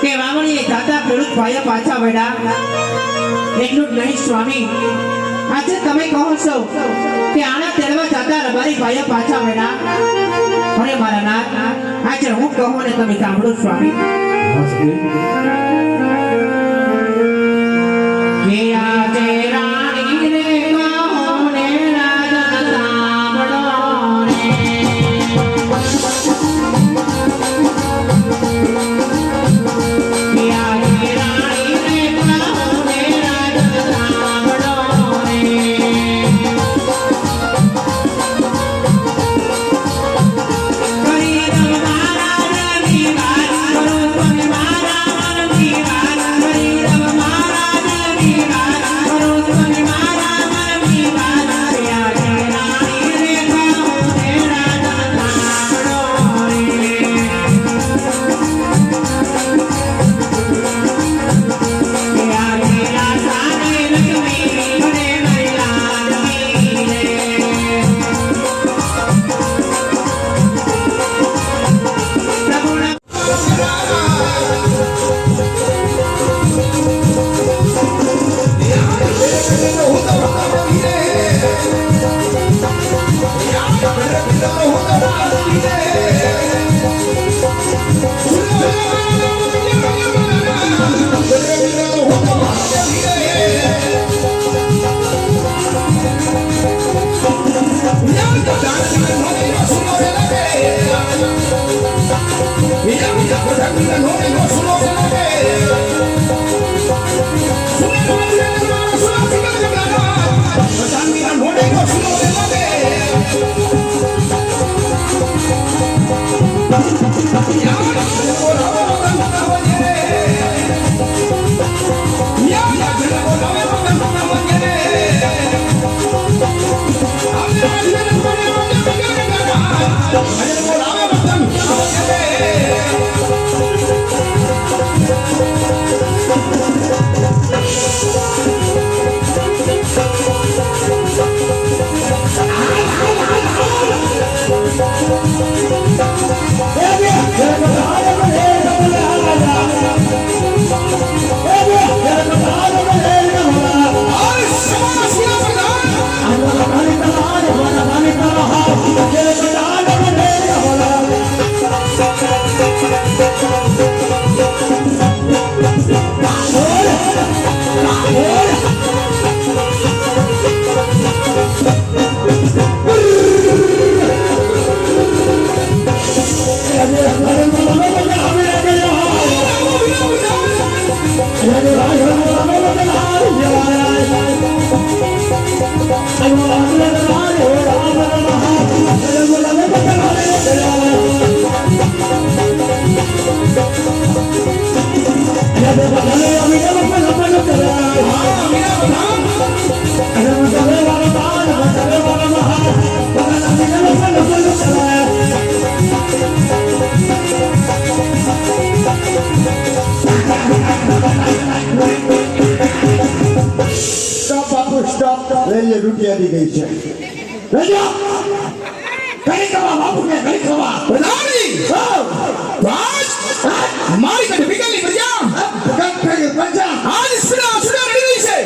કે વાવણીએ દાદા ખેડૂત ભાઈ પાછા વળ્યા એટલું જ નહીં સ્વામી, આજે તમે કહો છો કે આના તેડવા દાદા રબારી ભાઈ પાછા વળ્યા. અને મારા નાથ, આજે હું કહું ને તમે સાંભળો સ્વામી. કે આજે રાણીને કહો ને રાજા સાંભળો રે. I'm ડ્યુટી આવી ગઈ છે રેજો કઈ કરવા બાપુ ને કઈ કરવા પ્રધાનજી રાજ મારી કને વિકલની પ્રજા ભગત ફેરી પ્રજા આજ સુના સુના રડી છે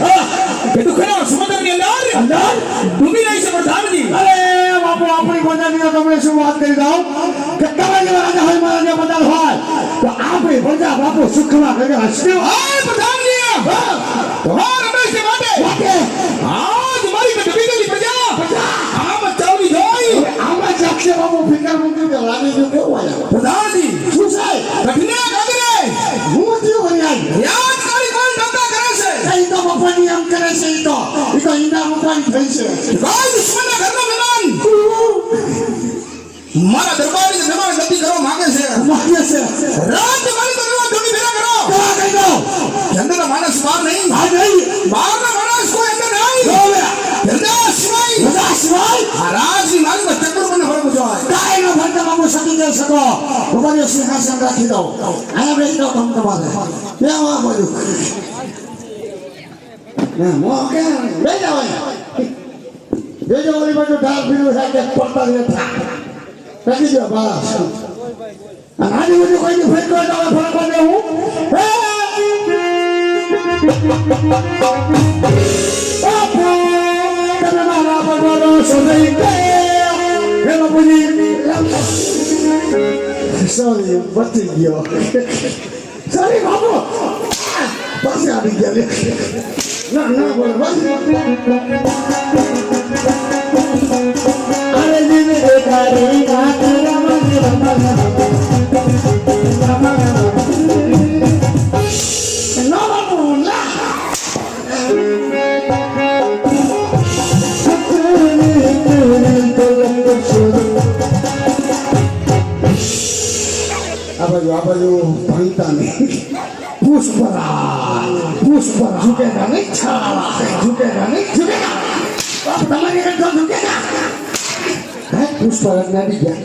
કે દુખના સમુદ્રની અંદર ડૂબી રહી છે પ્રધાનજી અરે બાપુ આપણી પ્રજાની તમને શું વાત કરી દઉં કે તમે જેવા રાજા હોય મહારાજા બધા હોય તો આપણી પ્રજા બાપુ સુખમાં કરી હસશે આ પ્રધાનજી તમારા રમેશ માટે આજ મારી કને વિકલની પ્રજા આમ ચાલી જોઈ આમાં જાક્ષે બાપુ ફિકર મૂકી દે લાગી જો કેવું આયા પ્રધાનજી શું છે કઠિના કાગરે હું થયું હરિયાણ યાદ કરી કોણ ધંધા કરે છે એ તો બાપાની આમ કરે છે એ તો ઈંડા મૂકવાની થઈ છે રાજ દુશ્મનના ઘરનો મહેમાન મારા દરબારી જમાન ગતિ કરવા માંગે છે માગે છે રાત મારી દરબાર જોડી ભેગા કરો કેવા કહી દો અંદરના માણસ બહાર નહીં આ નહીં બહારના માણસ કોઈ અંદર નહીં જોવે હૃદય સિવાય બધા સિવાય આ રાજની મારી પર ચક્કર મને ફરવું જોઈએ કાંઈ નો ફરતા બાપુ સકી જઈ શકો ઉપાધિ સિંહાસન રાખી દો અહીંયા બેસી દો તમ તમારે બેવા બધું ના મોકે બે જાવ બેજો ઓલી બાજુ ઢાલ પીડું છે કે પડતા રહેતા રાખી દો બસ અને આની બધું કોઈની ફેંકો તો ફરક પડે હું તમે મારા પડવાનો સમય ગયો પૂજી સોરી બચી ગયો સોરી બાબુ પાસે આવી ગયા ના ના બોલ બસ અરે જીને દેખારે ગાતરા મને ના બાબુ ના બાજુ ભણતા નહીં પુષ્પરા ઝુકેગા નહીં છાળા ઝુકેગા નહીં ઝુકેગા બાપ તમારી કરતો ઝુકેગા હે પુષ્પરા નાડી ગયા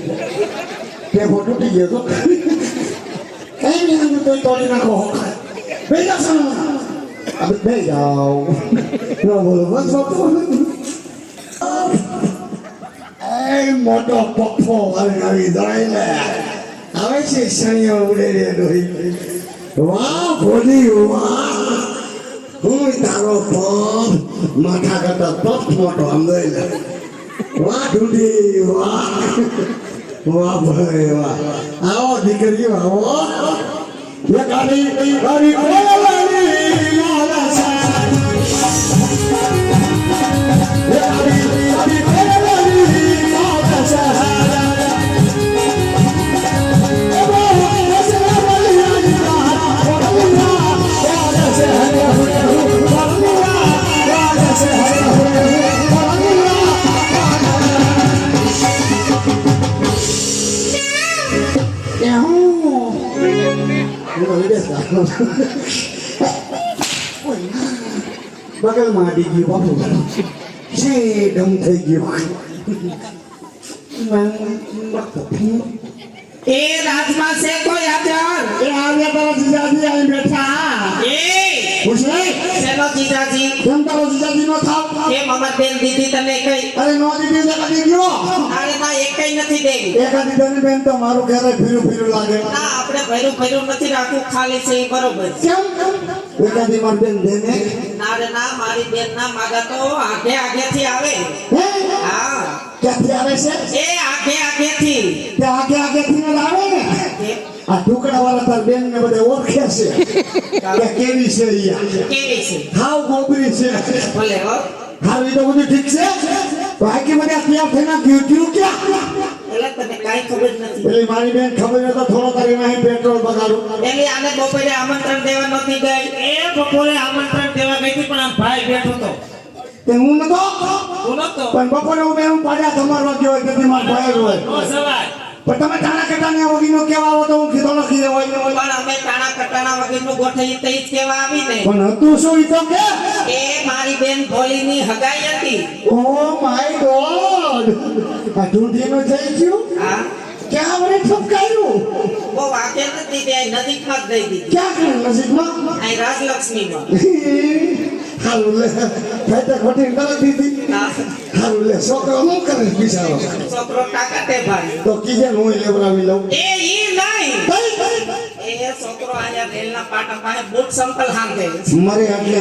તે ફોટો તૂટી ગયો તો કઈ નહીં હું તો તોડી નાખો બે જાઓ અબ બે જાઓ ન બોલો બસ બાપુ એ મોટો પપ્પો આવી દોઈ લે આવે છે શનિઓ ઉડે રે ડોઈ વાહ ભોલી વાહ હું તારો પગ માથા કરતા પગ મોટો આમ દોઈ લે વાહ ઢૂંઢી વાહ વાહ ભાઈ વાહ આવો દીકરી આવો ये गाड़ी गाड़ी ओलानी लाला सा ये गाड़ी गाड़ी ओलानी लाला सा ओ वैसे वाली लाला से हरे हुए लाला से हरे हुए બગલ માં અડી ગયું બાપુ છે ડમ થઈ ગયું એ રાજમાં છે કોઈ હાજર એ આવ્યા તારા જીજાજી અહીં બેઠા એ પૂછે ચલો જીજાજી કેમ તારો જીજાજી નો થાવ કે મમત બેન દીદી તને કઈ અરે નો દીદી જે કદી ગયો અરે ના એક કઈ નથી દેવી એકાદી તને બેન તો મારું ઘરે ફીરું ફીરું લાગે ના આપણે ભૈરું ભૈરું નથી રાખવું ખાલી છે એ બરોબર કેમ એકાદી માર બેન દેને ના રે ના મારી બેન ના માગા તો આગે આગે થી આવે હે હા ક્યાંથી આવે છે એ આગે આગે થી તે આગે આગે થી ને આવે ને આ ટુકડા વાળા તાર બેન ને બધે ઓળખે છે કે કેવી છે ઈયા કેવી છે હાવ ગોબરી છે ભલે હો હાવ ઈ તો બધું ઠીક છે તો આખી બધે અત્યાર થઈને ગયું ક્યાં એટલે તને કાઈ ખબર નથી પેલી મારી બેન ખબર નતો થોડો તારી વાહી પેટ્રોલ બગાડું એલી આને બપોરે આમંત્રણ દેવા નહોતી ગઈ એ બપોરે આમંત્રણ દેવા ગઈ હતી પણ આમ ભાઈ બેઠો તો તે હું નતો તું નતો પણ બપોરે હું બેન પાછા તમારવા ગયો હોય તેથી માર ભાઈ હોય નો સવાય પણ તમે ટાણા કટાણા વગીનો કેવા આવો તો હું કીધો લખી દેવો પણ અમે તાણા કટાણા વગરનું ગોઠવી તે જ કેવા આવી ને પણ હતું શું ઈ તો કે એ મારી બેન ભોલીની હગાઈ હતી ઓ માય ગોડ આ ઢૂંઢીનો થઈ ગયું હા ક્યાં વડે ઠપકાયું બહુ વાગે નથી તે નજીકમાં જ દઈ દીધી ક્યાં કરું નજીકમાં અહીં રાજલક્ષ્મીમાં હારું લે ફેટે ખોટી કરી દીધી હા. હારું લે છોકરો શું કરે છે બિચારો છોકરો કાકાતે ભાઈ તો કીજે હું લેવડાવી લઉં એ ઈ નહીં એ છોકરો આયા રેલના પાટા પાસે બૂટ સંપલ હાંગે મરે એટલે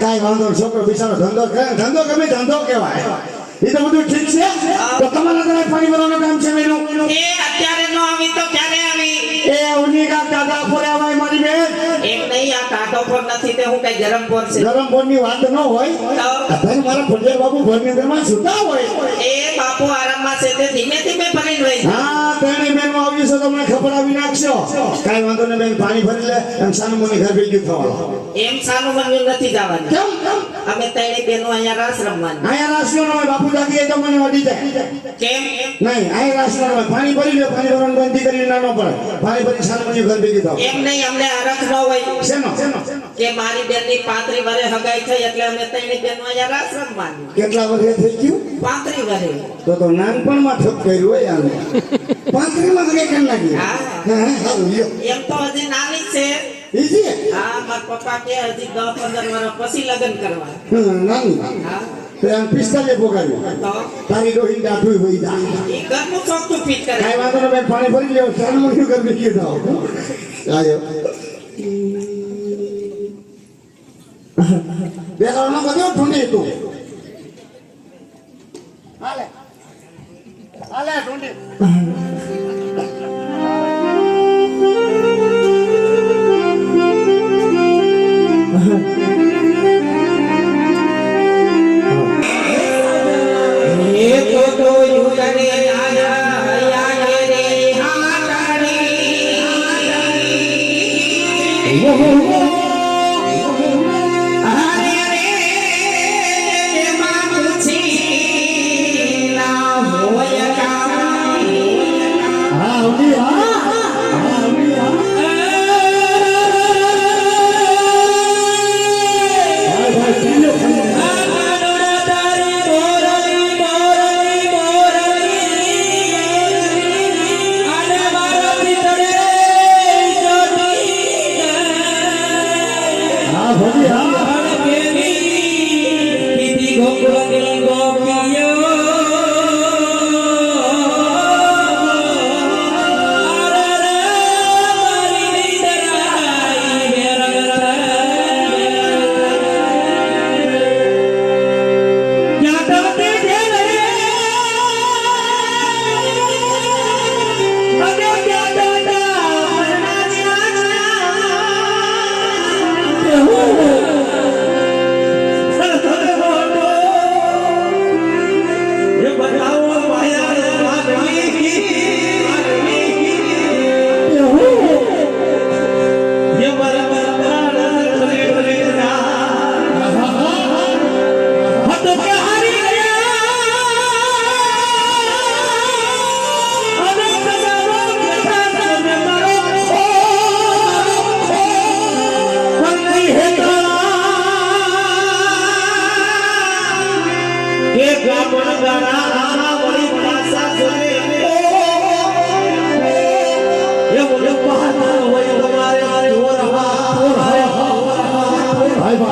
કાંઈ વાંધો નહીં. છોકરો બિચારો ધંધો કરે ધંધો ગમે ધંધો કહેવાય એ તો બધું ઠીક છે તો તમારા ઘરે પાણી ભરવાનું કામ છે મેનું એ અત્યારે નો આવી તો ક્યારે આવી એ ઉની કા દાદા ફોરે ભાઈ મારી બેન એમ નહીં આ કાઢો પર નથી તે હું કઈ ગરમ પર છે ગરમ બોરની વાત ન હોય અત્યારે મારા ફોજર બાબુ ઘરની અંદરમાં સુતા હોય એ બાપુ આરામમાં છે તે ધીમે ધીમે ભરીને રહી હા તેની બેન માં આવ્યું છે તમને ખબરાવી નાખશો કાંઈ વાંધો નહીં બેન પાણી ભરી લે એમ સાનું મને ઘર ભેગી થવાનું એમ સાનું બન્યું નથી જવાનું કેમ અમે ત્રણેય બહેનો અહીંયા રાસ રમવાની આયા રાશિઓ નો હોય બાપુ જાગીએ તો મને વધી જાય કેમ નહીં આયા રાશિઓ નો હોય પાણી ભરી લે પાણી ભરવાનું બંધી કરીને નાનો પડે પાણી ભરી સાનું મને ઘર ભેગી થાવ એમ નહીં અમને હરખ ન હોય શેનો કે મારી બેનની 35 વર્ષે હગાઈ થઈ એટલે અમે ત્રણેય બહેનો અહીંયા રાસ રમવાની કેટલા વર્ષે થઈ ગયું 35 વર્ષે તો નાનપણમાં ઠપ કર્યું હોય આને 35 માં ઘરે કેમ લાગી હા. હા હારું લ્યો એમ તો હજી નાની જ છે ઈજી હા મારા પપ્પા કે હજી 10-15 વર્ષ પછી લગ્ન કરવા નાની હા તે આમ પિસ્તાલીસ પોગાડ્યું તો તારી ડોહીને દાઢું હોય જાય એ ઘરનું ચોખ્ખું ફિટ કરે કાંઈ વાંધો નહીં બેન પાણી ભરી લેવું સાનું મને ઘર ભેગી થાવ આવ્યો બે દાડનો બધો ઢૂંઢી તું હાલે હાલે ઢૂંઢી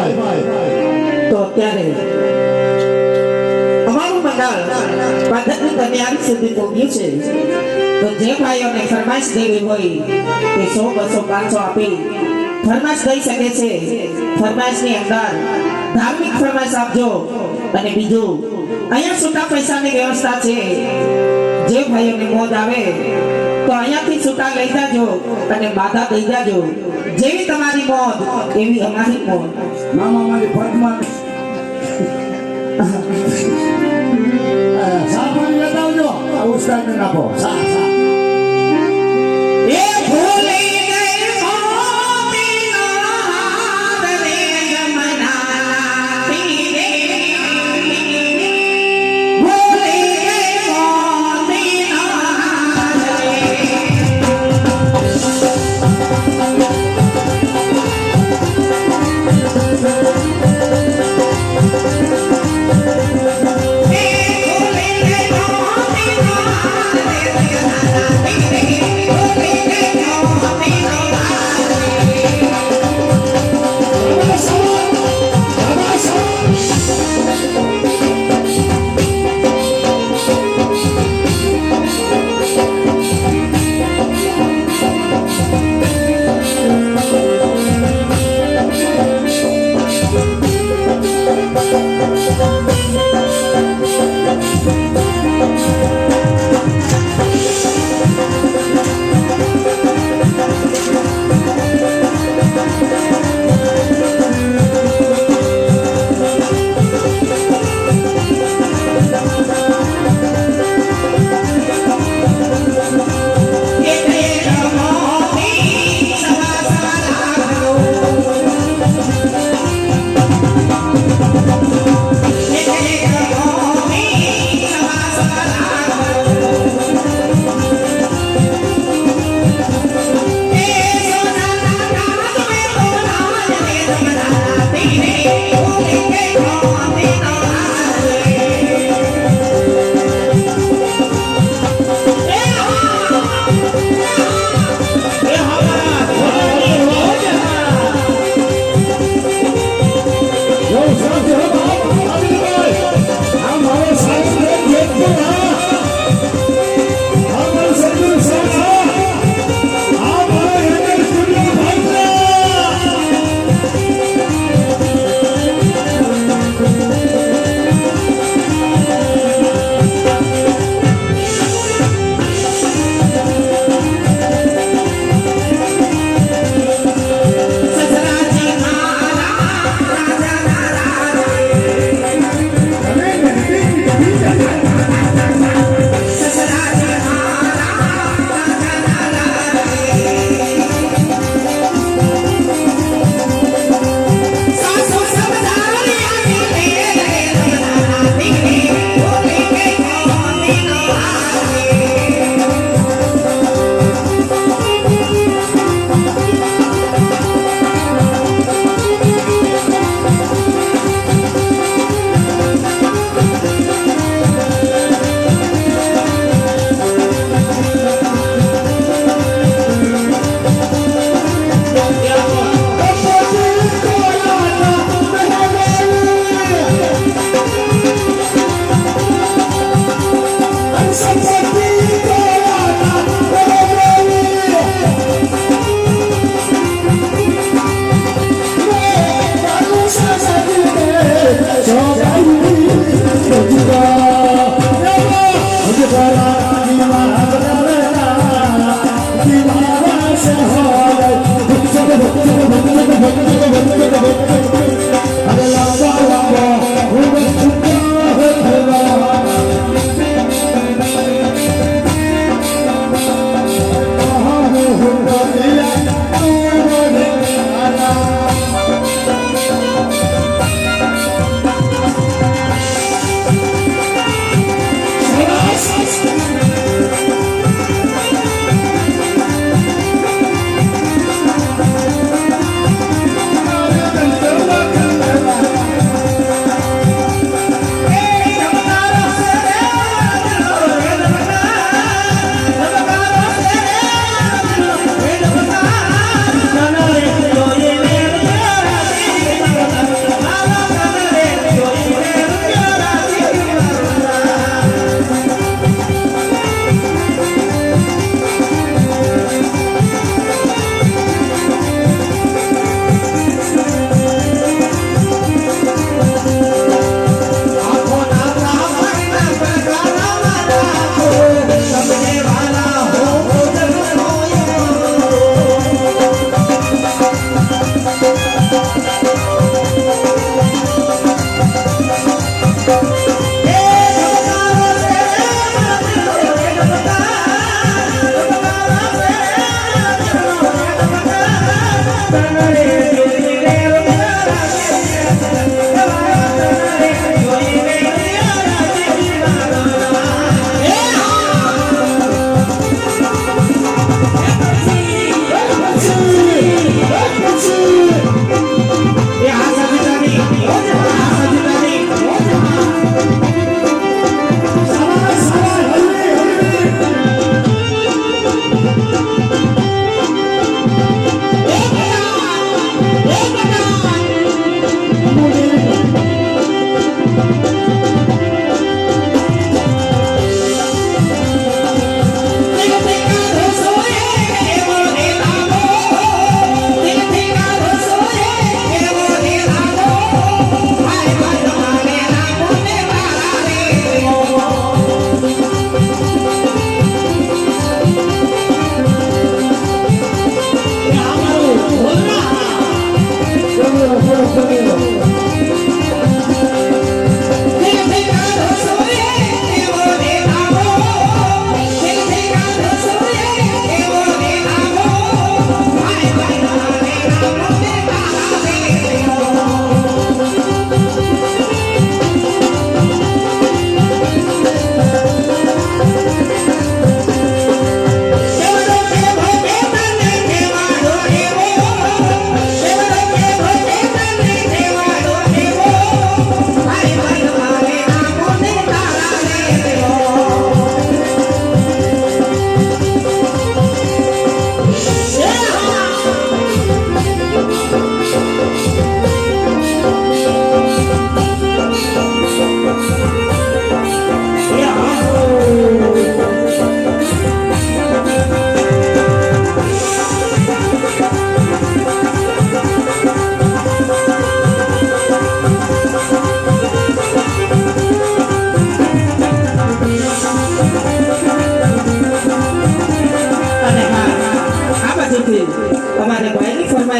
તો અત્યારે અમારું મંડળ પદ્ધતિ દરમિયાન સુધી પહોંચ્યું છે તો જે ભાઈઓને ફરમાઈશ દેવી હોય તે 100, 200, 500 આપી ફરમાઈશ દઈ શકે છે ફરમાઈશની અંદર ધાર્મિક ફરમાઈશ આપજો અને બીજું અહીંયા છૂટા પૈસાની વ્યવસ્થા છે જે ભાઈઓને મોજ આવે તો અહીંયાથી છૂટા લઈ જાજો અને બાધા દઈ જાજો જેવી તમારી મોજ એવી અમારી મોજ મામા મારી ફટમાં સામાન બતાવજો આ ઉસ્તાદને નાખો સા એ ભૂલી ગઈ મોતી નાદ રે જમના તીરે ભૂલી ગઈ મોતી નાદ રે ભૂલી ગઈ મોતી નાદ રે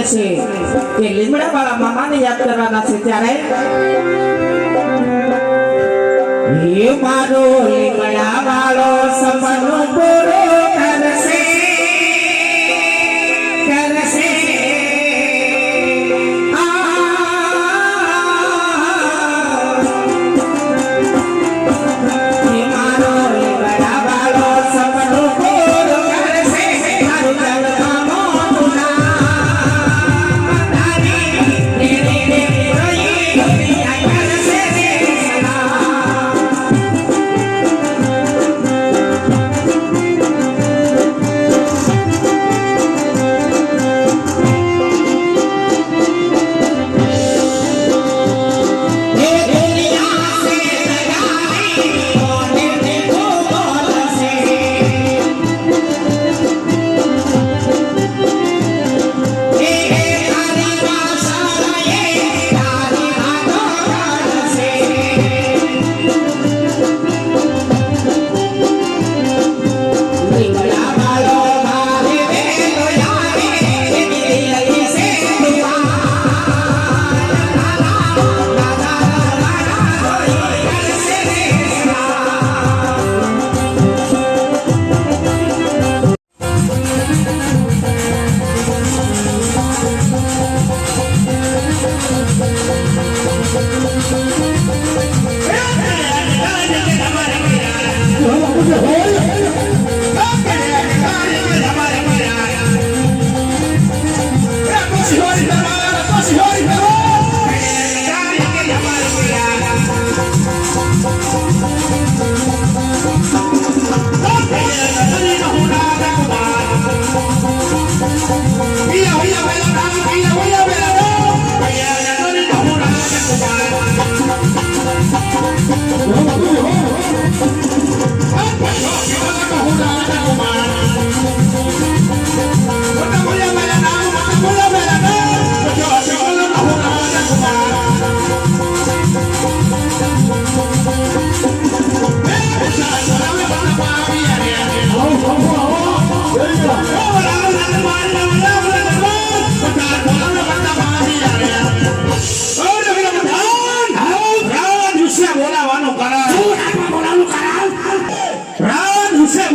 છે કે લીમડા વાળા મામાને યાદ કરવાના છે ત્યારે હે મારો લીમડા વાળો સપનું પૂરું કરશે કરશે હે મારો લીમડા વાળો સપનું પૂરું કરશે મારું જગમાં મોટું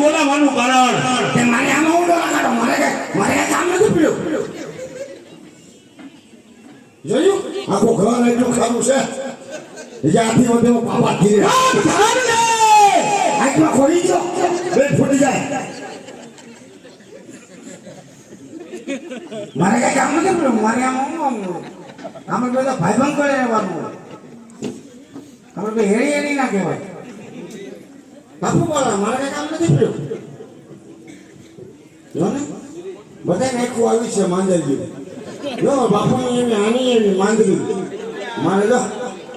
બોલાવવાનું કારણ કે મારે આમાં ઊંડો લગાડો, મારે કઈ કામ નથી પડ્યું. જોયું આખું ઘર એટલું ખારું છે જ્યાંથી વધે પાપા ધીરે આંખમાં ખોરી ગયો બેટ ફૂટી જાય. મારે કઈ કામ નથી પડ્યું, મારે આમાં અમે બધા ભાઈબંધ કરે રહેવાનું, અમે તો હેરી હેરી ના કહેવાય. બાપુ બોલા મારે કઈ કામ નથી પડ્યું. જો ને બધા નાખવું આવ્યું છે માંદરજી. જો બાપુની એવી આની એવી માંદરી મારે જો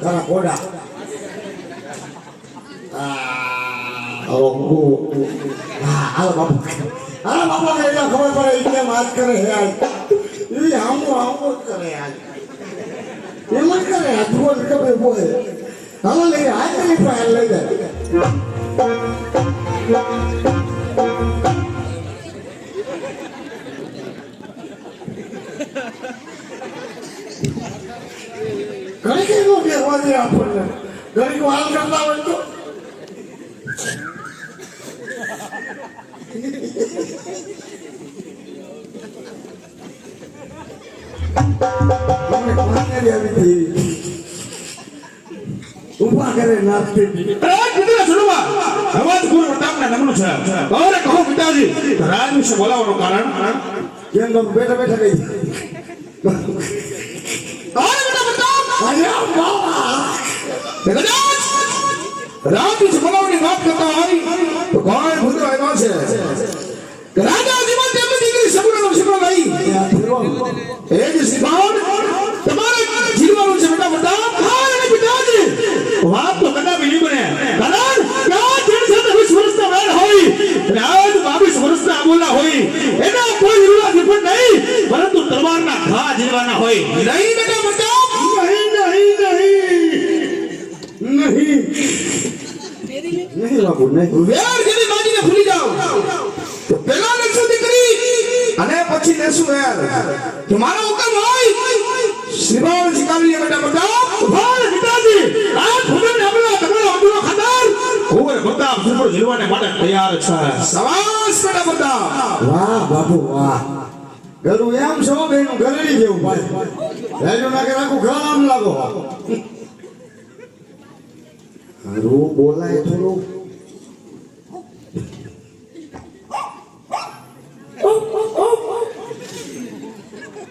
તારા કોડા હાલો બાપુ ખબર પડે કેમ વાત કરે હે આજ આમ જ કરે આજ એમ જ કરે આજ બોલ ખબર બોલે હાલો લઈ આજ લઈ જાય ઘણી કઈ નો બેસવા દે આપણને ઘણી હાલ કરતા હોય તો ઉભા કરે નાસ્તી અવાજ ગુરુ પ્રતાપના નમનું છે. અરે કહો પિતાજી રાજ વિશે બોલાવવાનું કારણ કેમ તમે બેઠા બેઠા ગઈ રાજ વિશે બોલાવવાની વાત કરતા હોય તો કોણ ભૂત આવ્યો છે રાજા જીવન તેમની દીકરી સગુણાનો શિખરો ગઈ એ જ શિખર તમારે જીવવાનું છે બેટા પ્રતાપ. હા અને પિતાજી વાત તો કદાચ નહીં બને કારણ કે આ જેણ સાથે 20 વર્ષના વેર હોય અને આજ 22 વર્ષના બોલા હોય એના કોઈ વિરોધ પણ નહીં પરંતુ તલવારના ઘા જીવવાના હોય નહીં બેટા પ્રતાપ. નહીં બાપુ નહીં વેર જેની બાજીને ભૂલી જાઓ તો પેલા લેશું દીકરી અને પછી લેશું વેર. તમારો હુકમ હોય શિવાળ શિકારી લે બેટા પ્રતાપ. ભાર પિતાજી આ ભૂગન હમલા તમારો અબુરો ખાતર કુંવર પ્રતાપ સુપર જીલવાને માટે તૈયાર છે. સવાસ બેટા પ્રતાપ. વાહ બાપુ વાહ ઘરું એમ છો બેનું ઘરેડી જેવું ભાઈ રાજો નાખે રાખું ઘર આમ લાગો હારું બોલાય થોડું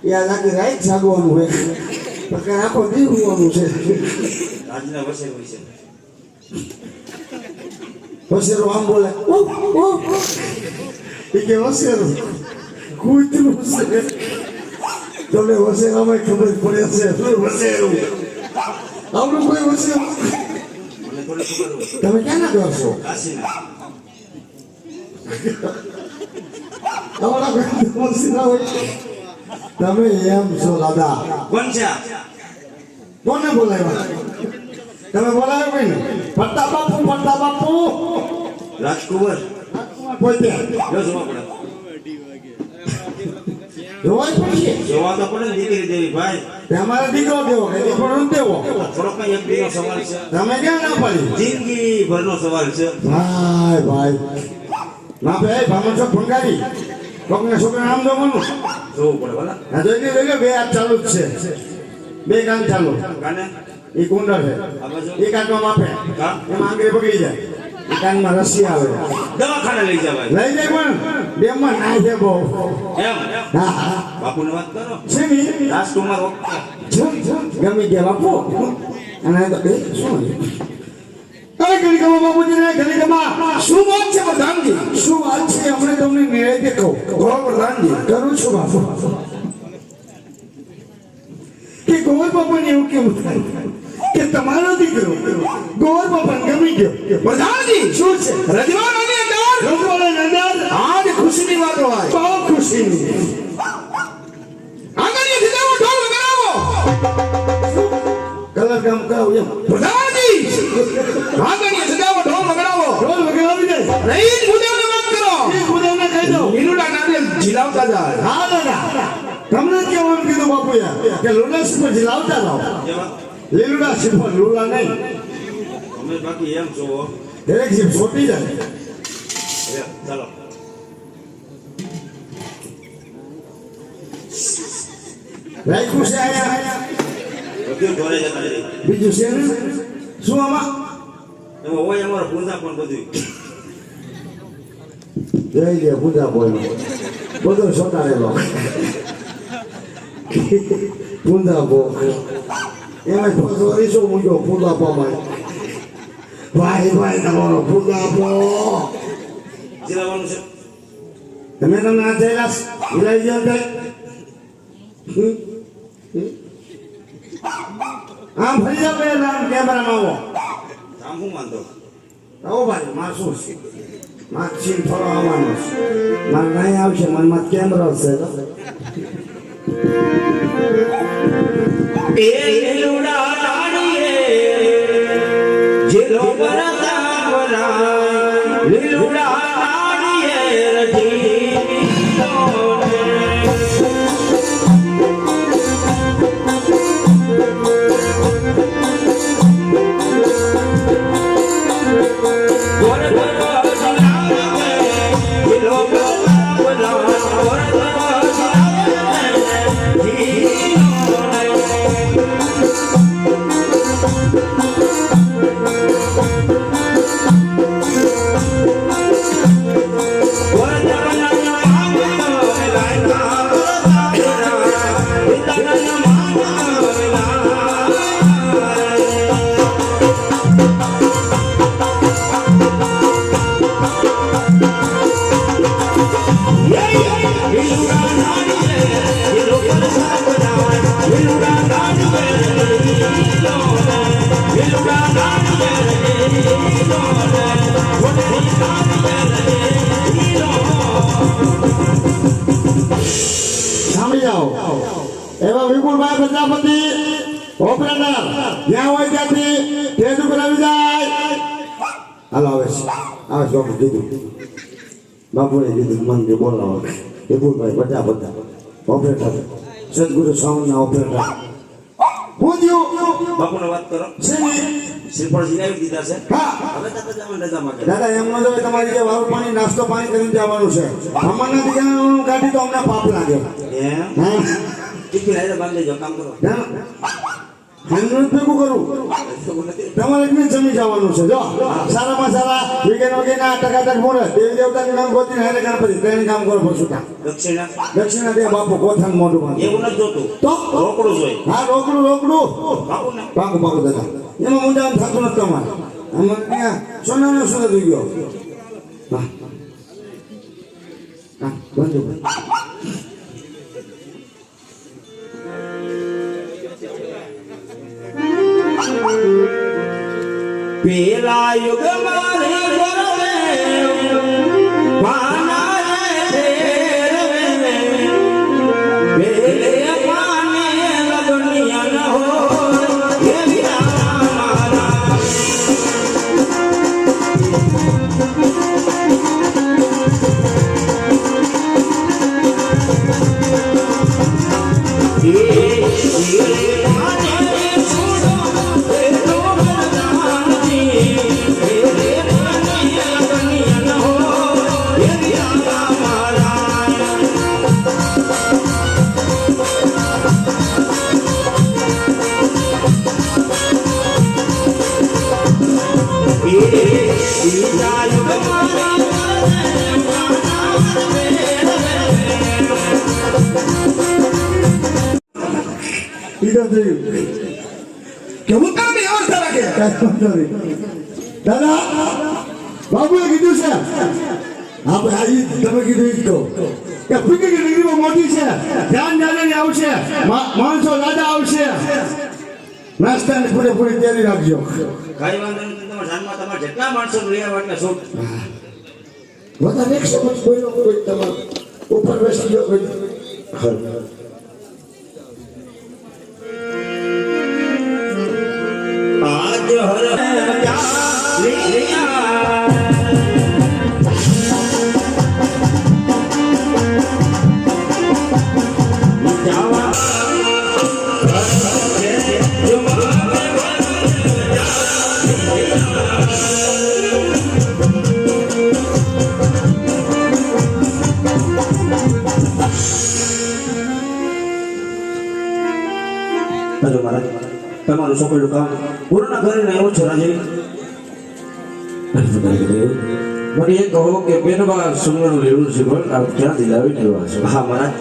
યાર લાગે રાઈટ જાગવાનું હોય પણ આખો દી હોવાનું છે આજના વર્ષે હોય છે વસેરો આમ બોલે એ કે વસેરો કૂતરું છે તમને વસેરામાં ખબર પડે છે વસેરું આવડું કોઈ વસેરું મને થોડી ખબર હોય તમે ક્યાંના કરશો કાશીના તમારા કોઈ વસેરા હોય તમે એમ છો દાદા કોણ છે આ? કોને બોલાવ્યા તમે બોલાવ્યો કોઈ ને ફરતા બાપુ રાજકુંવર પોતે જો જોવા પડે જોવાય પડશે જોવા તો પડે ને દીકરી દેવી ભાઈ. તમારા દીકરો દેવો કે દીકરો નથી દેવો થોડોક કઈ એક દીનો સવાલ છે, તમે ક્યાં ના પડી જિંદગી ભરનો સવાલ છે. ભાઈ ના ભાઈ ભામણ છો ભંગારી કોકના છોકરા નામ દેવાનું જોવું પડે ભલા આ જોઈ બે હાથ ચાલુ જ છે બે કામ ચાલુ કાને એ કુંડળ છે આ બાજુ એ કાનમાં માપે હા? એમાં આંગળી પકડી જાય એ કાનમાં રસી આવે દવાખાને લઈ જવાય લઈ જાય પણ બેમાં ના છે બહુ એમ હા હા બાપુને વાત કરો. છે ને રાજકુમાર વખતે ગમી ગયા બાપુ અને શું અરે ગણિકમાં બાપુજી ને ગણિકમાં શું વાત છે પ્રધાનજી? શું વાત છે હમણાં તમને નિરાયતે કહું કહો પ્રધાનજી. કરું છું બાપુ કે ગોર બાપાને એવું કેવું થાય કે તમારો દીકરો ગોર બાપાને ગમી ગયો પ્રધાનજી શું છે રજવાડાની અંદર રજવાડાની અંદર આજ ખુશીની વાત હોય. બહુ ખુશીની આંગણીએ સજાવો ઢોલ વગાડો. કલર કામ કરાવું એમ પ્રધાનજી આંગણીએ સજાવો ઢોલ વગાડો. ઢોલ વગાડી જાય નહીં મુદ્દાને વાત કરો. એ ખુદાને કહી દો લીલુડા નારિયેલ ઝીલાવતા જાય. હા દાદા તમને જ કહેવાનું કીધું બાપુએ કે લોડા સિફર લાવતા લાવ જેવા લીલુડા સિફર લોલા નહીં તમે બાકી એમ છો દરેક જીભ છોટી જાય એમ, ચાલો રાખ્યું છે અહીંયા બધું ઢોરે જતા રહી. બીજું છે ને શું આમાં એમાં હોય અમારો પૂંજા પણ બધું જઈ લે પૂજા બોલ બધો સોટાડેલો પૂંજા બો એમાં ફસો રીસો મૂજો પૂજા પામાં ભાઈ ભાઈ તમારો પૂજા બો જીરાવાનું છે. તમે તમને આ જઈલાસ વિલાઈ ગયો તે આમ ફરી જાવ કેમેરામાં આવો આમ હું માનતો આવો ભાઈ માર શું છે માર ચીન થોડો આવવાનો છે માર નહીં આવશે મનમાં કેમેરો છે તો એ લીલુડા ડાળીએ જીલો બરતા બરાય લીલુડા ડાળીએ રજી સાંભળી જાઓ એવા વિપુલભાઈ પ્રજાપતિ ઓપરેટર જ્યાં હોય ત્યાંથી તેજ ઉપર આવી જાય હાલો આવે છે બાપુ કીધું બાપુએ કીધું મન કે બોલાવો વિપુલભાઈ પ્રજાપતિ ઓપરેટર સદગુરુ સાવનના ઓપરેટર હું થયું બાપુને વાત કરો. શેની? શ્રીફળ જીરાવી દીધા છે. હા હવે તો જવાનું રજા માંગે. દાદા એમ ન જોવે તમારી જે વાળું પાણી નાસ્તો પાણી કરીને જવાનું છે અમને નથી જવાનું ગાડી તો અમને પાપ લાગે એમ હા ટિફિન આવીને બાંધી દેજો, કામ કરો. હેન્ડલ ભેગું કરું એવું નથી. તમારે એકને જમી જવાનું છે જો સારામાં સારા વીકેન્ડ વગેરે ટકાટક મોડે દેવી દેવતાનું નામ ગોતીને હેરે ગણપતિ ત્રણ કામ કરો પશુતા દક્ષિણા દક્ષિણા દે બાપુ કોથાન મોઢું બાંધે એવું નથી જોતું. તો રોકડું જોઈએ. હા રોકડું બાપુને પાકું પાકું દાદા એમાં મુંડા થતું નથી તમારે આમાં ત્યાં સોનાનો સોના થઈ ગયો હા હા બંધુ પેલા યુગમાં રે ગરવે પાના રે ફેરવે પેલે પાને લગનિયા ન હો એ વિરા મારા એ પાને છોડો એ તો બરદાનજી પેલે પાને લગનિયા ન હો એ વિરા મારા ઈડો થયું કેવું કામ વ્યવસ્થા રાખે કાંઈ વાંધો નહીં. દાદા બાબુએ કીધું છે આપણે આજે તમે કીધું ઈ જ કહો કે ફીકરી ડિગ્રીમાં મોટી છે ધ્યાન જાણે આવશે માણસો દાદા આવશે નાસ્તાની પૂરેપૂરી તૈયારી રાખજો કઈ વાંધો નથી. તમારા જાનમાં તમારે જેટલા માણસો રહ્યા એટલે છૂટ. વધારે એક સમજ કોઈનો કોઈ તમારે ઉપર બેસી ગયો કોઈ આજ હર લીલિયા જાવા જુમા હલો મહારાજ, તમારું સોંપેલું કામ પૂર્ણ કરીને આવ્યો છો રાજવી. મને એ કહો કે બેનબા સુમરનું લેવું છે પણ આ ક્યાંથી લાવીને આવ્યા છો? હા મહારાજ,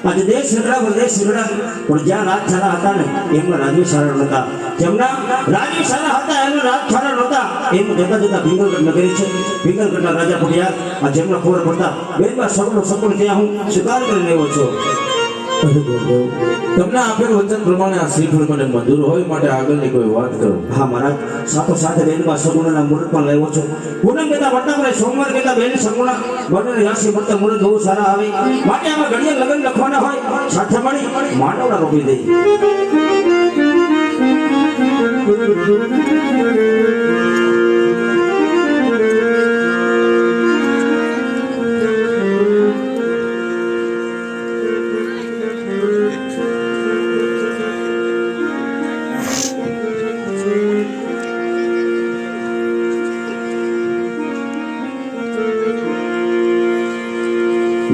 આજે દેશ શીખડા પરદેશ શીખડા પણ જ્યાં રાજછારા હતા ને એમના રાજવી સારા નહોતા. જેમના રાજવી સારા હતા એમના રાજ સારા નહોતા. એમ જતા જતા ભીંગલગઢ નગરી છે, ભીંગલગઢના રાજા પડ્યા. આ જેમના ખબર પડતા બેનબા સૌનું સપોર્ટ ત્યાં હું સ્વીકાર કરીને આવ્યો છું. તમને આપેલ વચન પ્રમાણે આ શ્રીફળ મને મંજૂર હોય માટે આગળની કોઈ વાત કરો. હા મહારાજ, સાથો સાથે બેનબા સગુણાના મુહૂર્ત પણ લાવ્યો છું. પૂનમ કહેતા વર્તા પડે, સોમવાર કહેતા બેન સગુણા બંને રાશિ મળતા મુહૂર્ત બહુ સારા આવે માટે આમાં ઘડિયા લગ્ન લખવાના હોય સાથે મળી માંડવડા રોપી દઈએ.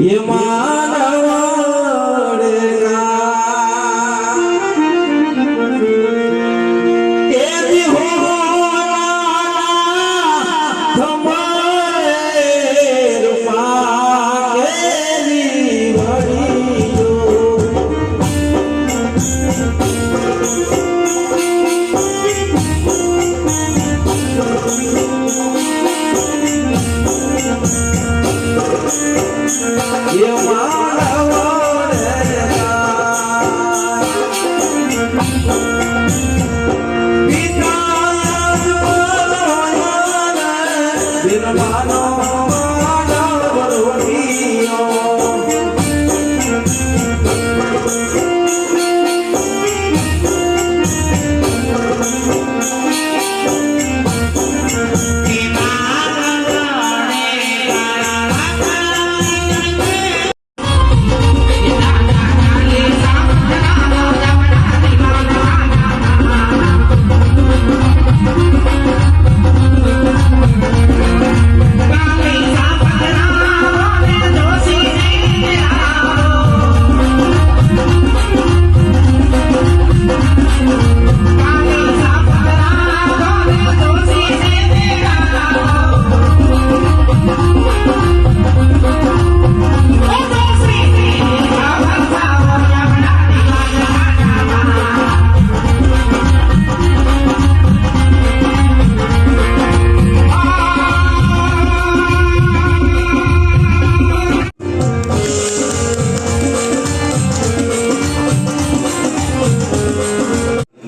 ये मानवड़ेगा ए भी हो तुम्हारे रूपा केली भरी जो ये मानवड़ेगा पिता बिन मानो मानवड़ियो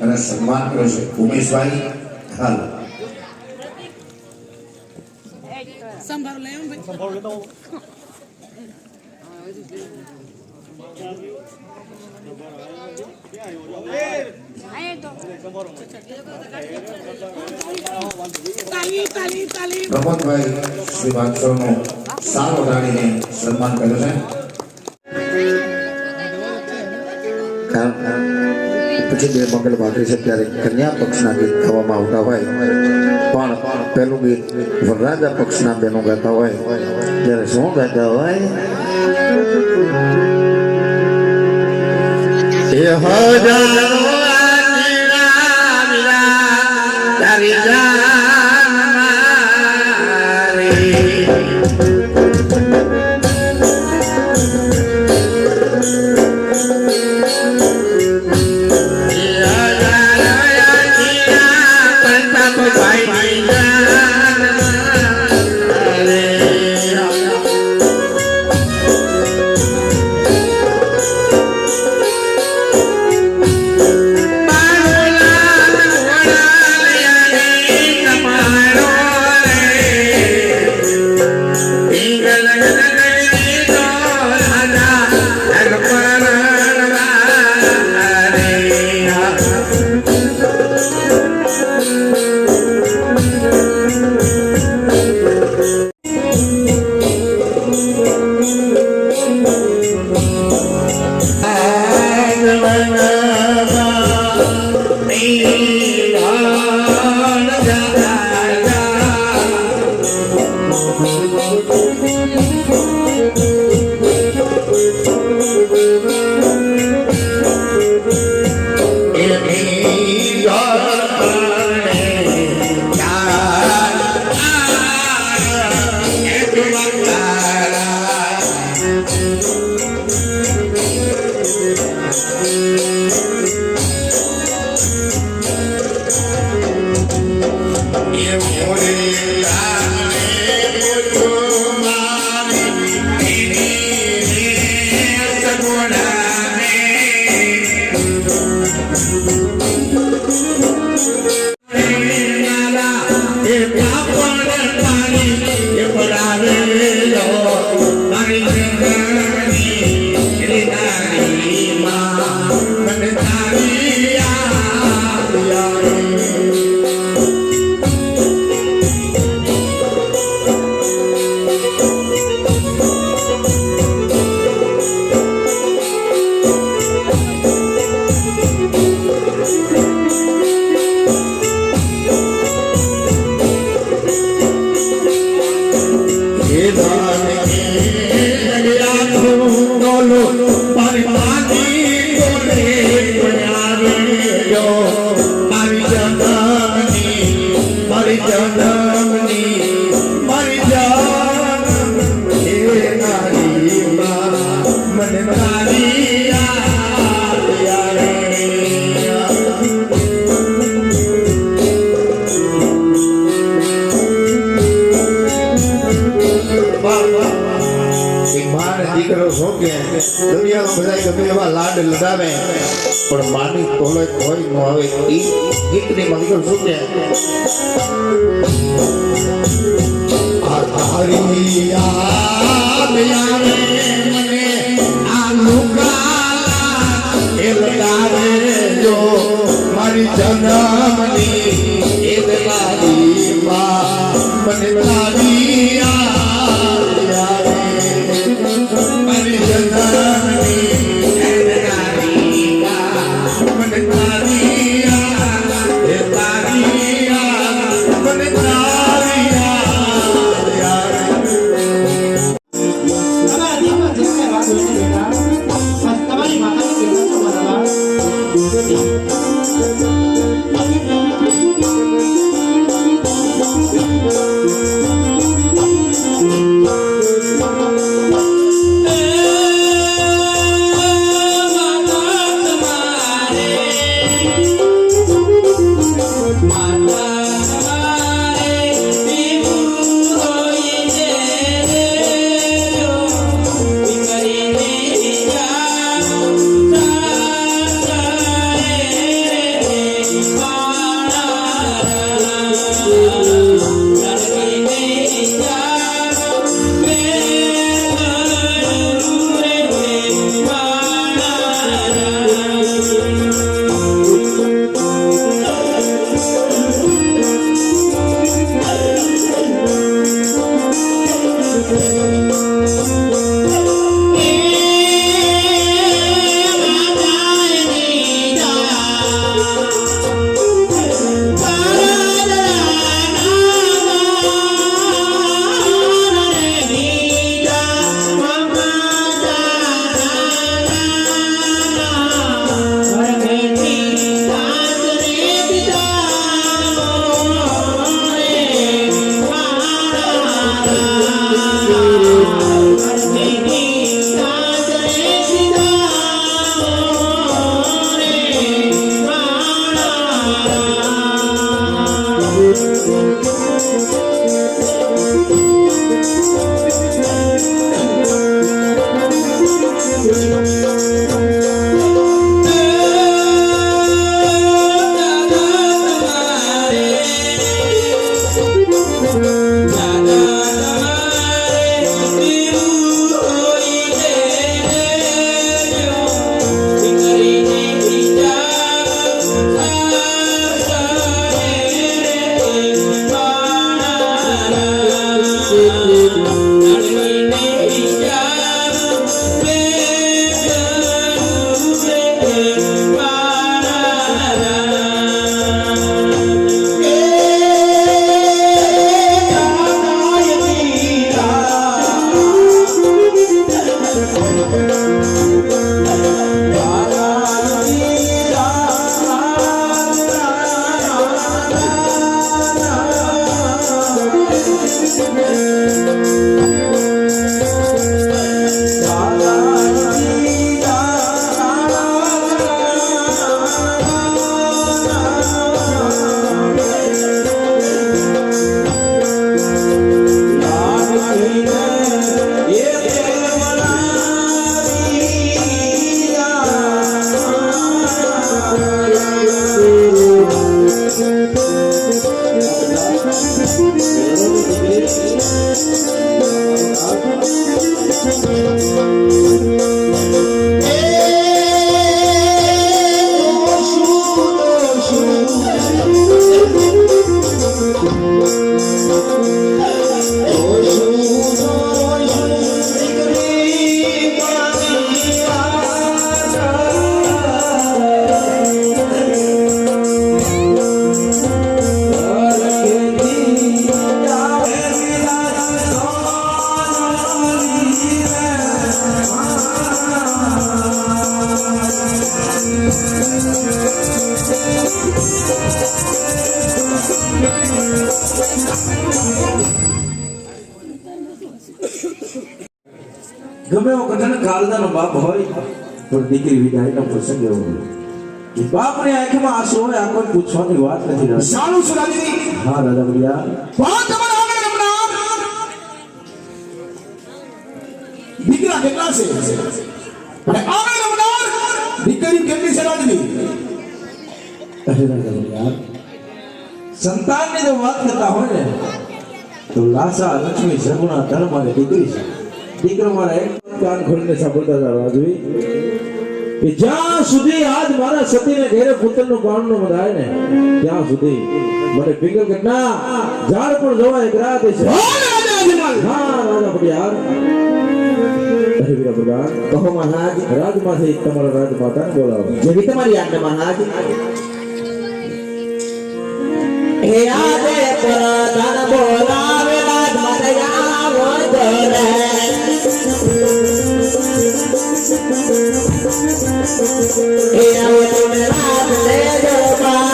અને સન્માન કરે છે ઉમેશભાઈ ખાલ. પ્રમોદભાઈ શ્રીવાસ્તવનું સારો જાણીને સન્માન કર્યું છે. પછી બે મંગલ બાકી છે ત્યારે કન્યા પક્ષના ગીત ગાવામાં આવતા હોય પણ પહેલું ગીત વરરાજા પક્ષના બહેનો ગાતા હોય ત્યારે શું ગાતા હોય એ Thank you. દીકરો શું કે દુનિયામાં બધા ગમે એવા લાડ લગાવે પણ માની તોલે કોઈ ન આવે એ ગીતની માં દીકરો શું કે તારી યાદ આવે મને આ લુકાલા એ લગાવે જો મારી જન્મની એ લાડી માં મને તારી યાદ આવે મારી જન્મની એ લાડી માં મને તારી યાદ એ તારી યાદ મને તારી યાદ તમારા દિલમાં જે કાંઈ વાત હોય છે બેટા, આ તમારી માતાને કહેતા છો મારા બાપ. ગમે એવો કઠણ કાળજાનો બાપ હોય પણ દીકરી વિદાયનો પ્રસંગ એવો હોય કે બાપની આંખમાં આંસુ હોય આ કોઈ પૂછવાની વાત નથી રહી. સારું છે રાજી. હા રાજા ભૈયા પણ તમારા આગળ હમણાં દીકરા કેટલા છે અને આગળ હમણાં દીકરી કેટલી છે રાજની? અરે રાજા ભૈયા સંતાનની જો વાત કરતા હોય ને તો લાસા લક્ષ્મી સગુણા ધર્મ અને દીકરી છે. દીકરો મારા એક કાન ખોલીને સાંભળતા હતા રાજવી કે જ્યાં સુધી આજ મારા સતીને ઘેરે પુત્રનું પાણનું બંધાય ને ત્યાં સુધી મને પિંગલ ઘટના ઝાડ પણ જોવા એક રાત છે. હા રાજા પટિયાર અરે વીરા પ્રધાન કહો મહારાજ. રાજમાંથી તમારા રાજમાતાને બોલાવો. જેવી તમારી આજ્ઞા મહારાજ. હે આદે પ્રધાન બોલાવે રાજમાતા વંદને. હે આવો તમે રાજ લેજો વંદને.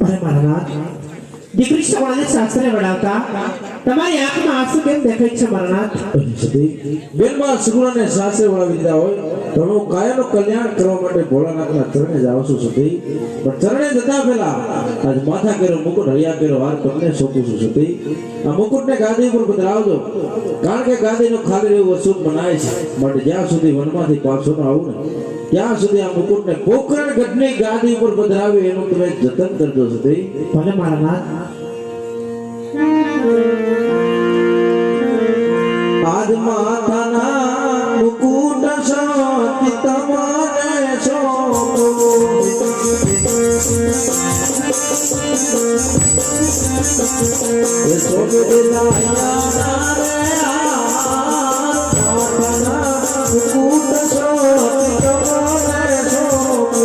અરે મહારાજ, દીકરી સવારે શાસ્ત્રે વડાવતા તમારી આંખમાં આંસુ કેમ દેખાય છે મહારાજ? સતી બેનમાં સગુણાને સાસરે વળાવી દીધા હોય તો હું કાયાનું કલ્યાણ કરવા માટે ભોળાનાથના ચરણે જ આવું છું સતી. પણ ચરણે જતા પહેલા આજ માથા કેરો મુકુટ હૈયા કેરો હાર તમને સોંપું છું સતી. આ મુકુટને ગાદી ઉપર પધરાવજો કારણ કે ગાદીનો ખાલી એવું વસૂલ મનાય છે માટે જ્યાં સુધી વનમાંથી પાછો ન આવું ને ત્યાં સુધી આ મુકુટને પોકરણ ગઢની ગાદી ઉપર પધરાવી એનું તમે જતન કરજો સતી. ભલે મહારાજ. આજ માથાના મુકુટ શાંતિ તમારે સોંપો. એ સોંપી દીધા યાના રે માથાના મુકુટ શાંતિ તમારે સોંપો.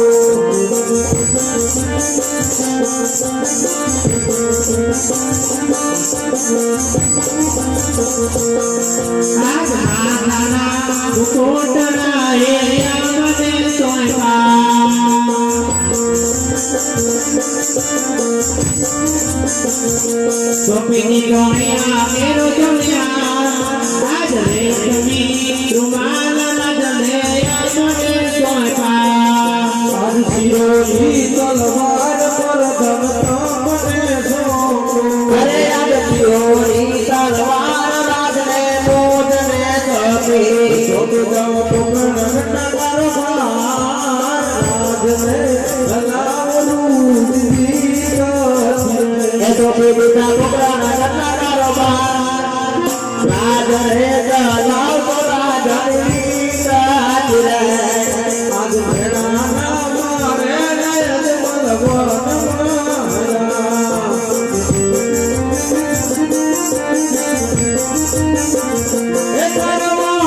આજ માથાના મુકુટના હેરિયા મને સોંપ્યા. સોંપી દીધો અહીંયા મેરો જલ્યા. આજ રેશમી રૂમાલના જલ્યા મને સોંપ્યા. આજ શિરોની તલવાર પર ધમ મને સોંપો. અરે આજ શિરોની તલવાર રાજને મોજને સોંપી. સોંપી જાઓ પોકરણ ઘટના કારોબાર રાજને હલાવનું દીધી એ સોંપી દીધા પોકરણ ઘટના કારોબાર રાજને જલાવતો રાજની રાજ રે. આજ ભેડાના મારે અજમલ વનમાયા. એ કરવા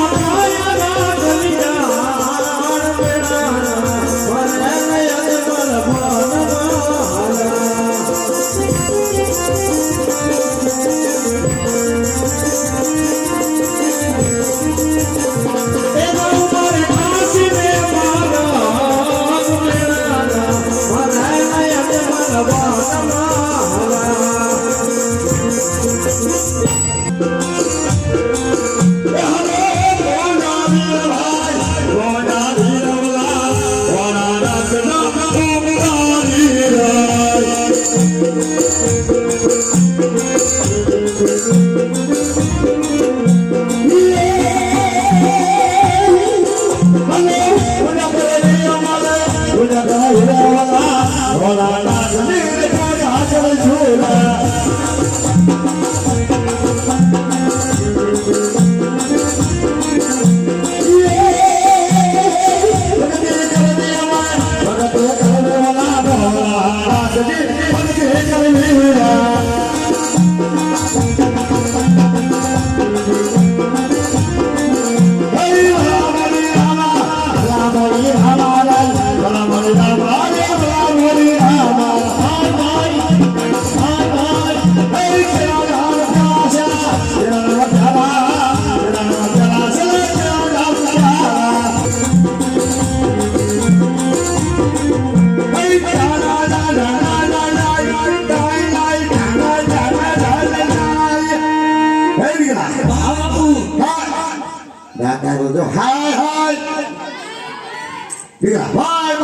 દીકરા ભાઈ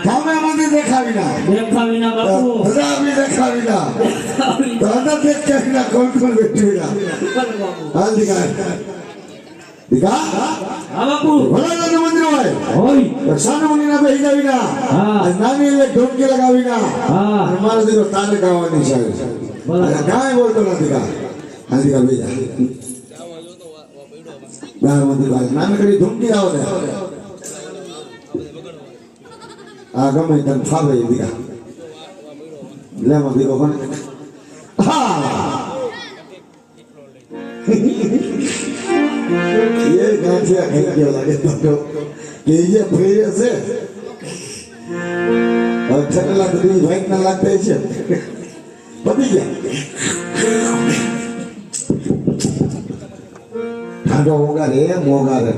તમે મંદિર દેખાવી ના દેખાવીના બાપુ બધા બી દેખાવી ના દાદા દેખાવી ના કોણ કોણ બેઠી ના હાલ દીકરા દીકરા હા બાપુ ભોળાનાથનું મંદિર હોય હોય સાના મંદિરના બેસી જાવી ના હા. નાની એક ઢોલકી લગાવી ના હા. અને મારો દીકરો તારે ગાવાની છે બરાબર. અને કાંઈ બોલતો નથી કા હા દીકરા બેસી જા મંદિર નાનકડી ધૂમકી આવો ને આ ગમે તને ફાવે એ દીકરા લે માં દીકરો પણ હા ये गांठिया खेल के लगे तो कि ये फेरे से और ठंडा तो भी भाई ना लगता है से पता क्या ठंडा होगा रे मोगा रे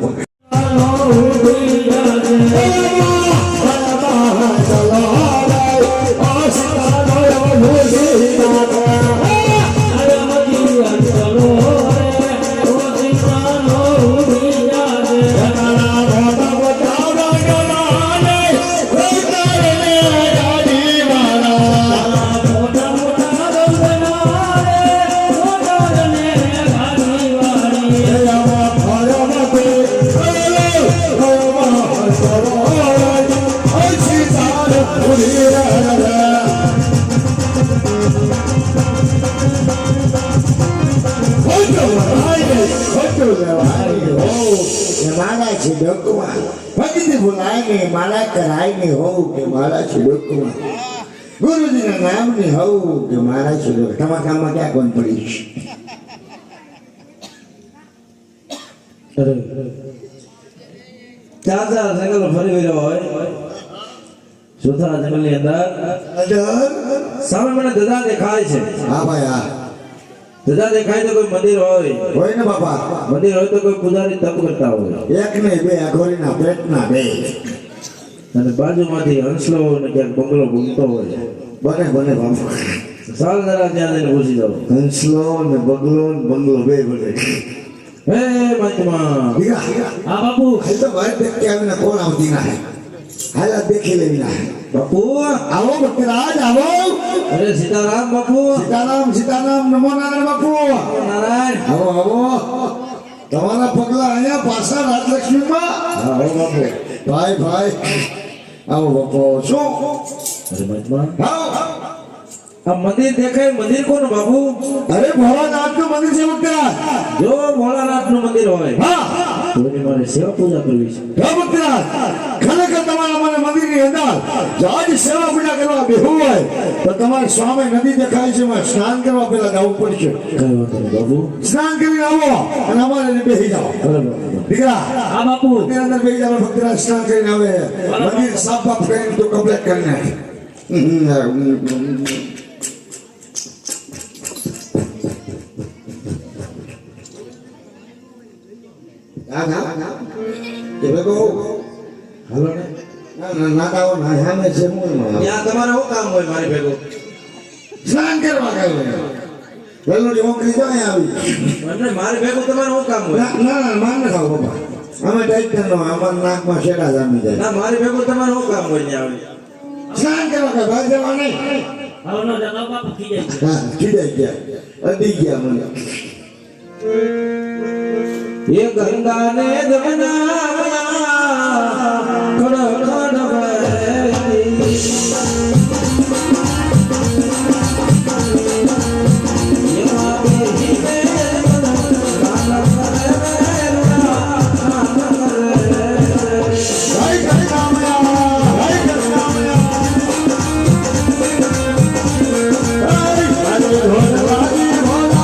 माला छिड़कुआ भक्ति बुलाएंगे माला कराएंगे हो के माला छिड़कुआ गुरु जी का नाम नहीं हो के माला छिड़क तमा काम क्या कौन पड़ी ચાચા જંગલ ફરી રહ્યો હોય સુથારા જંગલની અંદર સામે મને દદા દેખાય છે हाँ भाई हाँ દદા દેખાય તો કોઈ મંદિર હોય होय ना बाबा મંદિર હોય તો કોઈ પૂજારી તપ કરતા હોય एक नहीं बे अघोरी ना पेट ना बे અને બાજુમાંથી હંસલો ને ક્યાંક બંગલો ઘૂમતો હોય बने बने बाबा સાલ જરા ત્યાં જઈને પૂછી જાઓ हंसलो ने बगलो ने बंगलो बे बने હે મહાત્મા दिखा હા બાપુ हाल तो बाहर देख के आवे ना कौन आवती ना है हाल देखे ले ना है બાપુ आओ भक्तराज आओ અરે સીતારામ બાપુ सीताराम नमो नारायण बापू નારાયણ આવો આવો તમારા પગલા અહીંયા પાછા રાજલક્ષ્મીમાં હા હો બાપુ ભાઈ ભાઈ આવો બાપુ શું અરે મહાત્મા આવો આ મંદિર દેખાય મંદિર કોનું બાપુ અરે ભોળાનાથનું મંદિર છે ભક્તરાજ જો ભોળાનાથનું મંદિર હોય હા તો એની મારે સેવા પૂજા કરવી છે હે ભક્તરાજ ખરેખર તમારા મને મંદિરની અંદર જો આજ સેવા પૂજા કરવા બેહવું હોય તો તમારે સ્વામી નદી દેખાય છે એમાં સ્નાન કરવા પહેલા જવું પડશે કઈ વાંધો નહીં બાપુ સ્નાન કરીને આવો અને અમારે બેસી જાઓ બરાબર દીકરા હા બાપુ મંદિર અંદર બેસી જાવ ભક્તરાજ સ્નાન કરીને આવે મંદિર સાફ બાફ કરીને તો કમ્પ્લીટ કરી નાખે હાલો ને ત્યાં તમારે શું કામ હોય મારી ભેગું સ્નાન કરવા ગયો વેલો નોકરી તો અહીંયા આવી એટલે મારી ભેગું તમારે શું કામ હોય ના માન ન ખાવ બાપા અમે ટાઈટ નો અમાર નાકમાં શેડા જામી જાય ના મારી ભેગું તમારે શું કામ હોય ત્યાં આવી સ્નાન કરવા ગયો ભાઈ જવા નહીં હવે નો જતો બાપુ ખીજાય છે હા ખીજાઈ ગયા અડી ગયા મને ये गंगा ने जमुना खड़ खड़ बहती ये मागे ही में गाना करे ભાઈ કઈ કામ આયા ભાઈ કઈ કામ આયા ભાઈ ભોલાજી ભોલા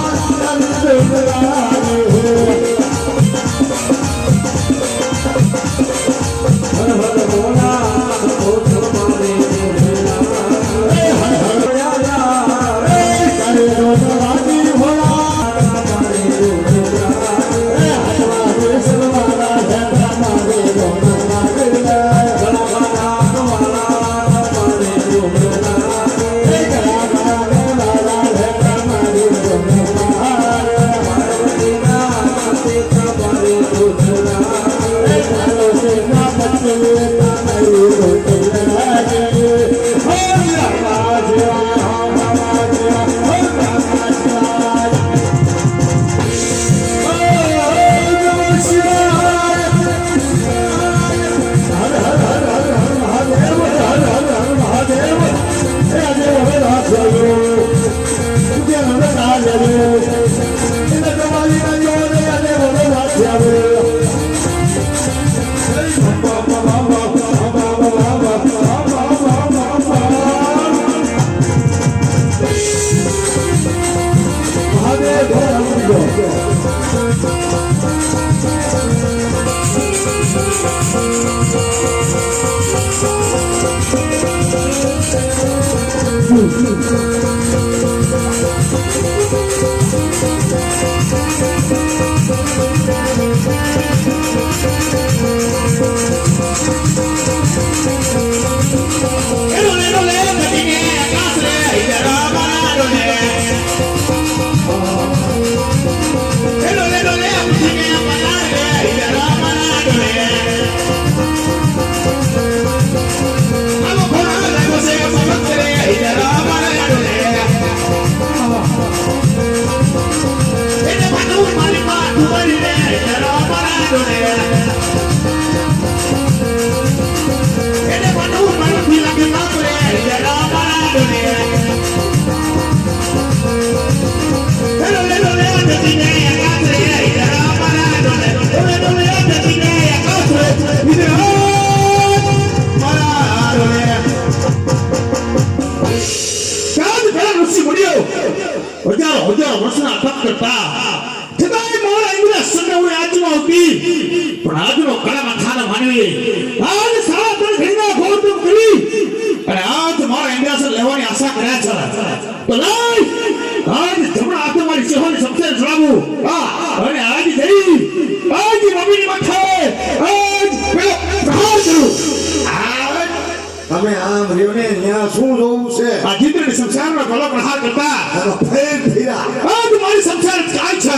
અમે આમ રહ્યો ને ત્યાં શું જોવું છે આ જીતને સંસારનો ભલો પ્રહાર કરતા એનો ફેર ફેરા આજ મારી સંસાર કાય છે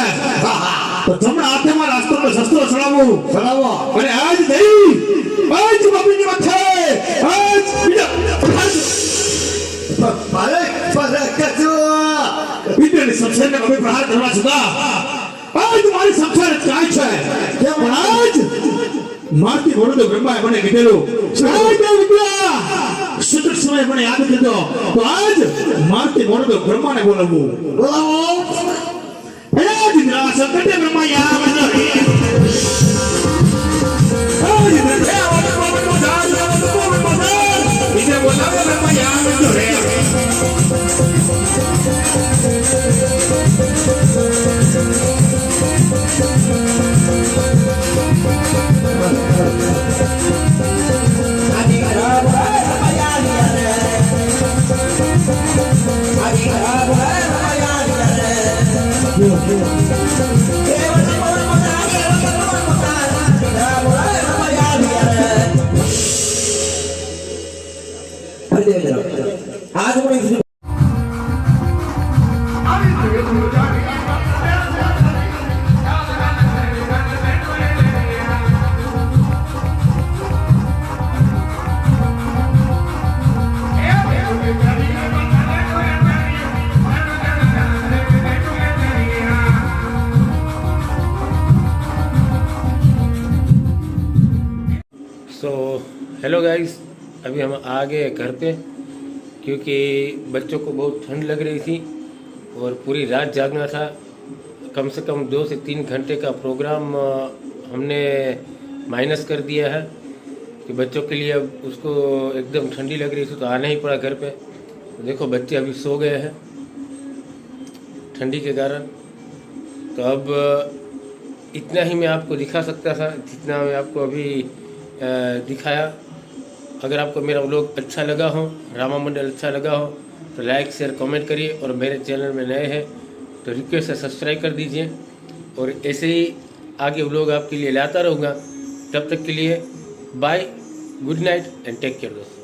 તો જમણા હાથે મારા અસ્ત્રનો શસ્ત્રો ચડાવું ચલાવો અને આજ નહીં આજ બાપુની માથે આજ ભલે ભલે કચો જીતને સંસારને ભલો પ્રહાર કરવા છતાં આજ મારી સંસાર કાય છે પણ આજ મારતી બોલો બ્રહ્માએ મને કીધેલું સતત સમય મને યાદ કીધો તો આજ મારતી બોલો બ્રહ્માને બોલાવવું બોલાવો આજ સતત બ્રહ્મા યાદ आज मैं हेलो गाइस, अभी हम आ गए घर पे क्योंकि बच्चों को बहुत ठंड लग रही थी और पूरी रात जागना था। कम से कम 2 से 3 घंटे का प्रोग्राम हमने माइनस कर दिया है कि बच्चों के लिए अब उसको एकदम ठंडी लग रही थी तो आना ही पड़ा घर पे। तो देखो बच्चे अभी सो गए हैं ठंडी के कारण। तो अब इतना ही मैं आपको दिखा सकता था जितना मैं आपको अभी दिखाया। अगर आपको मेरा व्लॉग अच्छा लगा हो, रामा मंडल अच्छा लगा हो तो लाइक शेयर कमेंट करिए और मेरे चैनल में नए हैं तो रिक्वेस्ट है सब्सक्राइब कर दीजिए और ऐसे ही आगे व्लॉग आपके लिए लाता रहूँगा। तब तक के लिए bye, good night and take care दोस्तों।